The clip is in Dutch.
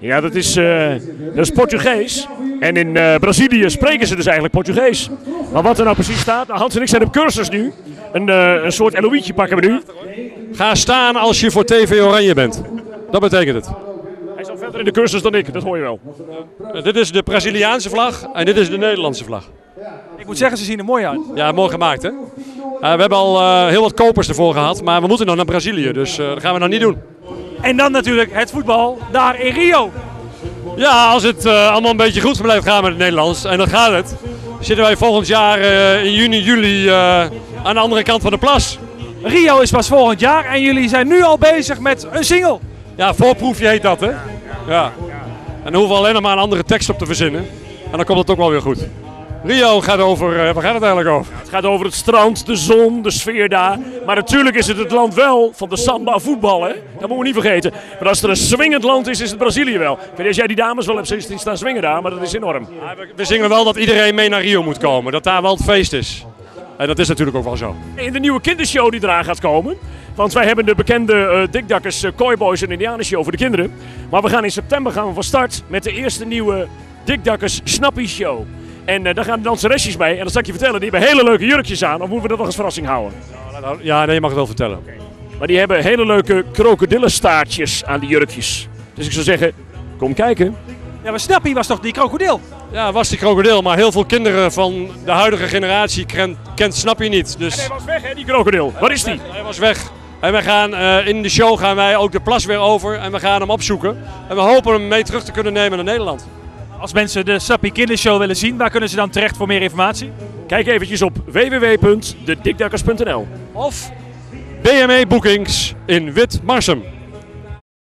Ja, dat is Portugees. En in Brazilië spreken ze dus eigenlijk Portugees. Maar wat er nou precies staat, nou, Hans en ik zijn op cursus nu. Een soort Eloïtje pakken we nu. Ga staan als je voor TV Oranje bent. Dat betekent het. Hij is al verder in de cursus dan ik, dat hoor je wel. Dit is de Braziliaanse vlag en dit is de Nederlandse vlag. Ik moet zeggen, ze zien er mooi uit. Ja, mooi gemaakt hè. We hebben al heel wat kopers ervoor gehad, maar we moeten nog naar Brazilië, dus dat gaan we nog niet doen. En dan natuurlijk het voetbal daar in Rio. Ja, als het allemaal een beetje goed blijft gaan met het Nederlands, en dat gaat het, zitten wij volgend jaar in juni, juli aan de andere kant van de plas. Rio is pas volgend jaar en jullie zijn nu al bezig met een single. Ja, voorproefje heet dat hè. Ja. En dan hoeven we alleen nog maar een andere tekst op te verzinnen. En dan komt het ook wel weer goed. Rio gaat over, waar gaat het eigenlijk over? Het gaat over het strand, de zon, de sfeer daar. Maar natuurlijk is het land wel van de samba voetbal, hè? Dat moeten we niet vergeten. Maar als er een swingend land is, is het Brazilië wel. Ik weet niet of jij die dames wel hebt zien staan swingen daar, maar dat is enorm. Ja, we zingen wel dat iedereen mee naar Rio moet komen. Dat daar wel het feest is. En dat is natuurlijk ook wel zo. In de nieuwe kindershow die eraan gaat komen. Want wij hebben de bekende Dikdakkers Cowboys en Indianenshow voor de kinderen. Maar we gaan in september van start met de eerste nieuwe Dikdakkers Snappy Show. En daar gaan de danseresjes mee. En dat zal ik je vertellen, die hebben hele leuke jurkjes aan. Of moeten we dat nog als verrassing houden? Ja, nee, je mag het wel vertellen. Okay. Maar die hebben hele leuke krokodillenstaartjes aan die jurkjes. Dus ik zou zeggen, kom kijken. Ja, maar Snappy was toch die krokodil? Ja, was die krokodil, maar heel veel kinderen van de huidige generatie kent Snappy niet. Dus... En hij was weg hè, die krokodil. Waar is die? Hij was weg. En we gaan, in de show gaan wij ook de plas weer over en we gaan hem opzoeken. En we hopen hem mee terug te kunnen nemen naar Nederland. Als mensen de Snappy Kindershow willen zien, waar kunnen ze dan terecht voor meer informatie? Kijk eventjes op www.dedikdakkers.nl Of BME Bookings in Witmarsum.